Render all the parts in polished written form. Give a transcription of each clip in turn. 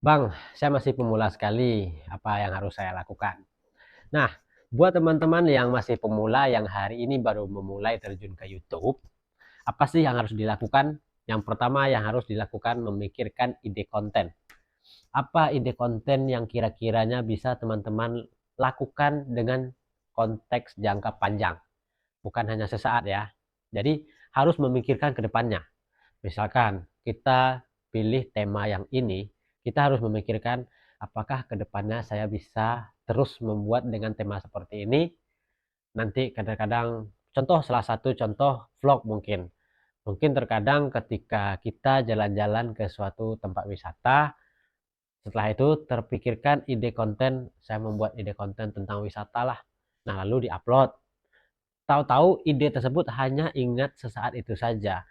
Bang, saya masih pemula sekali. Apa yang harus saya lakukan? Nah, buat teman-teman yang masih pemula, yang hari ini baru memulai terjun ke YouTube, apa sih yang harus dilakukan? Yang pertama yang harus dilakukan memikirkan ide konten. Apa ide konten yang kira-kiranya bisa teman-teman lakukan dengan konteks jangka panjang, bukan hanya sesaat ya. Jadi harus memikirkan ke depannya. Misalkan kita pilih tema yang ini, kita harus memikirkan apakah kedepannya saya bisa terus membuat dengan tema seperti ini. Nanti kadang-kadang contoh salah satu contoh vlog mungkin. Mungkin terkadang ketika kita jalan-jalan ke suatu tempat wisata, setelah itu terpikirkan ide konten, saya membuat ide konten tentang wisata lah. Nah, lalu diupload. Tahu-tahu ide tersebut hanya ingat sesaat itu saja.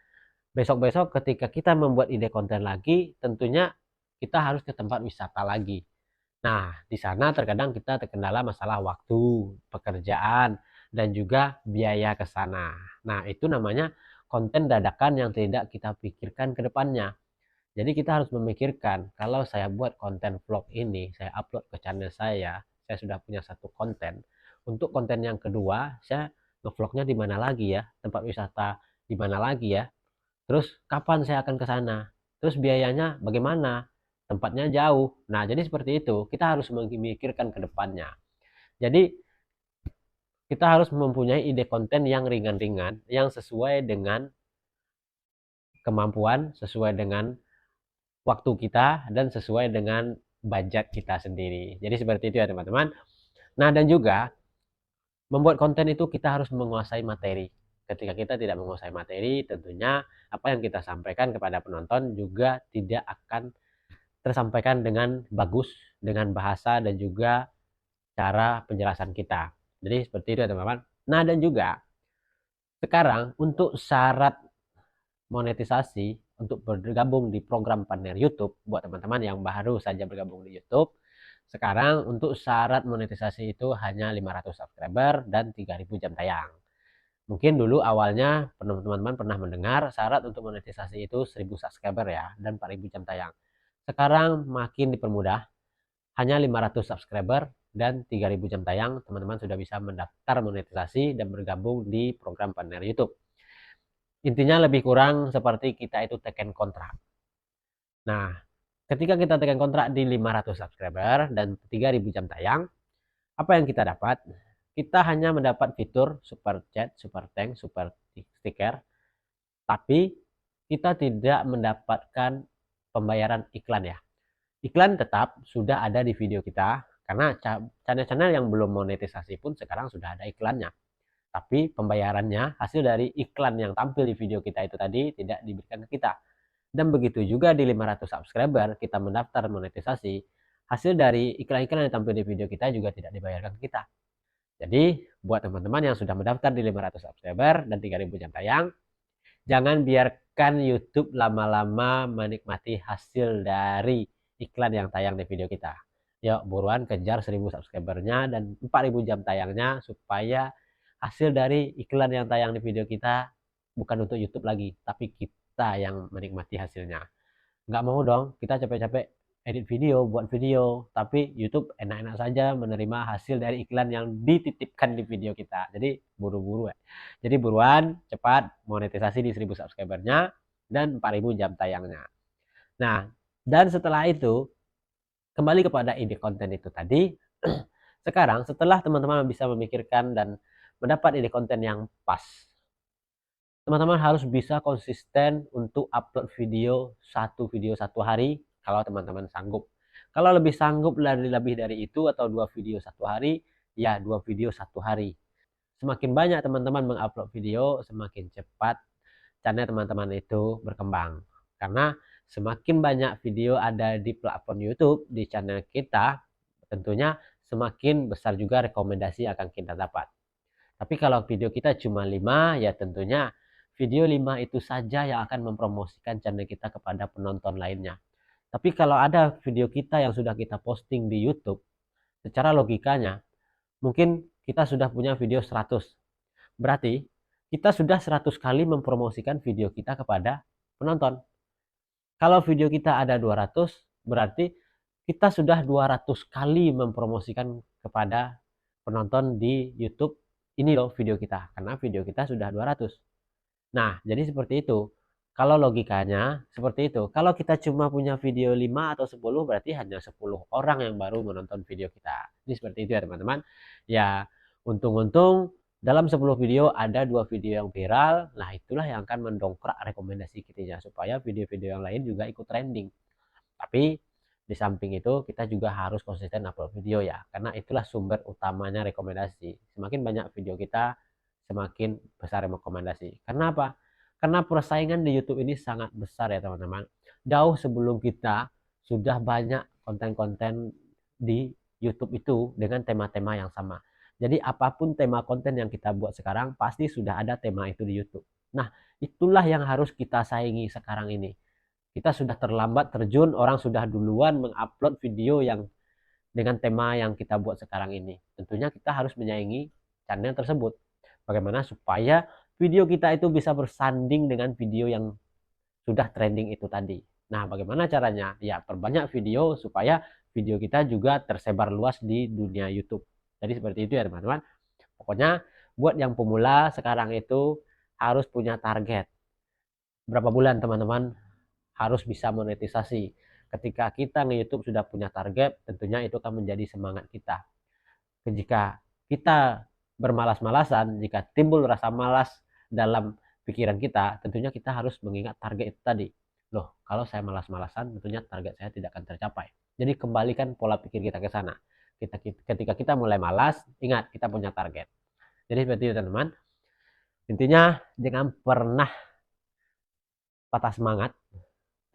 Besok-besok ketika kita membuat ide konten lagi, tentunya kita harus ke tempat wisata lagi. Nah, di sana terkadang kita terkendala masalah waktu, pekerjaan, dan juga biaya ke sana. Nah, itu namanya konten dadakan yang tidak kita pikirkan ke depannya. Jadi kita harus memikirkan, kalau saya buat konten vlog ini, saya upload ke channel saya sudah punya satu konten. Untuk konten yang kedua, saya ngevlognya di mana lagi ya, tempat wisata di mana lagi ya. Terus kapan saya akan ke sana? Terus biayanya bagaimana? Tempatnya jauh. Nah, jadi seperti itu. Kita harus memikirkan ke depannya. Jadi, kita harus mempunyai ide konten yang ringan-ringan, yang sesuai dengan kemampuan, sesuai dengan waktu kita, dan sesuai dengan budget kita sendiri. Jadi seperti itu ya teman-teman. Nah, dan juga membuat konten itu kita harus menguasai materi. Ketika kita tidak menguasai materi, tentunya apa yang kita sampaikan kepada penonton juga tidak akan tersampaikan dengan bagus, dengan bahasa dan juga cara penjelasan kita. Jadi seperti itu ya teman-teman. Nah, dan juga sekarang untuk syarat monetisasi untuk bergabung di program partner YouTube buat teman-teman yang baru saja bergabung di YouTube. Sekarang untuk syarat monetisasi itu hanya 500 subscriber dan 3000 jam tayang. Mungkin dulu awalnya teman-teman pernah mendengar syarat untuk monetisasi itu 1000 subscriber ya dan 4000 jam tayang. Sekarang makin dipermudah, hanya 500 subscriber dan 3000 jam tayang, teman-teman sudah bisa mendaftar monetisasi dan bergabung di program partner YouTube. Intinya lebih kurang seperti kita itu tekan kontrak. Nah, ketika kita tekan kontrak di 500 subscriber dan 3000 jam tayang, apa yang kita dapat? Kita hanya mendapat fitur super chat, super thank, super sticker, tapi kita tidak mendapatkan pembayaran iklan ya. Iklan tetap sudah ada di video kita, karena channel-channel yang belum monetisasi pun sekarang sudah ada iklannya. Tapi pembayarannya hasil dari iklan yang tampil di video kita itu tadi tidak diberikan ke kita. Dan begitu juga di 500 subscriber kita mendaftar monetisasi, hasil dari iklan-iklan yang tampil di video kita juga tidak dibayarkan ke kita. Jadi buat teman-teman yang sudah mendaftar di 500 subscriber dan 3000 jam tayang, jangan biarkan YouTube lama-lama menikmati hasil dari iklan yang tayang di video kita. Yuk buruan kejar 1000 subscribernya dan 4000 jam tayangnya supaya hasil dari iklan yang tayang di video kita bukan untuk YouTube lagi, tapi kita yang menikmati hasilnya. Nggak mau dong kita capek-capek edit video, buat video, tapi YouTube enak-enak saja menerima hasil dari iklan yang dititipkan di video kita. Jadi buru-buru ya. Jadi buruan, cepat monetisasi di 1000 subscribernya dan 4000 jam tayangnya. Nah, dan setelah itu kembali kepada ide konten itu tadi. Sekarang setelah teman-teman bisa memikirkan dan mendapat ide konten yang pas, teman-teman harus bisa konsisten untuk upload video satu hari kalau teman-teman sanggup. Kalau lebih sanggup lebih dari itu atau 2 video satu hari, ya 2 video satu hari. Semakin banyak teman-teman mengupload video, semakin cepat channel teman-teman itu berkembang. Karena semakin banyak video ada di platform YouTube, di channel kita, tentunya semakin besar juga rekomendasi akan kita dapat. Tapi kalau video kita cuma 5, ya tentunya video 5 itu saja yang akan mempromosikan channel kita kepada penonton lainnya. Tapi kalau ada video kita yang sudah kita posting di YouTube, secara logikanya, mungkin kita sudah punya video 100. Berarti kita sudah 100 kali mempromosikan video kita kepada penonton. Kalau video kita ada 200, berarti kita sudah 200 kali mempromosikan kepada penonton di YouTube, ini loh video kita, karena video kita sudah 200. Nah, jadi seperti itu. Kalau logikanya seperti itu. Kalau kita cuma punya video 5 atau 10, berarti hanya 10 orang yang baru menonton video kita. Ini seperti itu ya teman-teman. Ya, untung-untung dalam 10 video ada 2 video yang viral. Nah, itulah yang akan mendongkrak rekomendasi kita supaya video-video yang lain juga ikut trending. Tapi di samping itu kita juga harus konsisten upload video ya, karena itulah sumber utamanya rekomendasi. Semakin banyak video kita, semakin besar rekomendasi. Karena apa? Karena persaingan di YouTube ini sangat besar ya teman-teman. Jauh sebelum kita sudah banyak konten-konten di YouTube itu dengan tema-tema yang sama. Jadi apapun tema konten yang kita buat sekarang pasti sudah ada tema itu di YouTube. Nah, itulah yang harus kita saingi sekarang ini. Kita sudah terlambat terjun, orang sudah duluan mengupload video yang dengan tema yang kita buat sekarang ini. Tentunya kita harus menyaingi channel tersebut. Bagaimana supaya video kita itu bisa bersanding dengan video yang sudah trending itu tadi. Nah, bagaimana caranya? Ya, perbanyak video supaya video kita juga tersebar luas di dunia YouTube. Jadi seperti itu ya teman-teman. Pokoknya buat yang pemula sekarang itu harus punya target. Berapa bulan teman-teman harus bisa monetisasi. Ketika kita nge-YouTube sudah punya target, tentunya itu akan menjadi semangat kita. Jika kita bermalas-malasan, jika timbul rasa malas dalam pikiran kita, tentunya kita harus mengingat target itu tadi. Loh, kalau saya malas-malasan, tentunya target saya tidak akan tercapai. Jadi kembalikan pola pikir kita ke sana. Ketika kita mulai malas, ingat kita punya target. Jadi seperti itu teman-teman. Intinya jangan pernah patah semangat,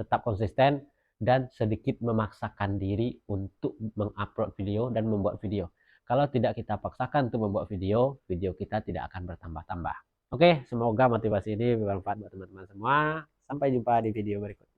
tetap konsisten, dan sedikit memaksakan diri untuk mengupload video dan membuat video. Kalau tidak kita paksakan untuk membuat video, video kita tidak akan bertambah-tambah. Oke, semoga motivasi ini bermanfaat buat teman-teman semua. Sampai jumpa di video berikutnya.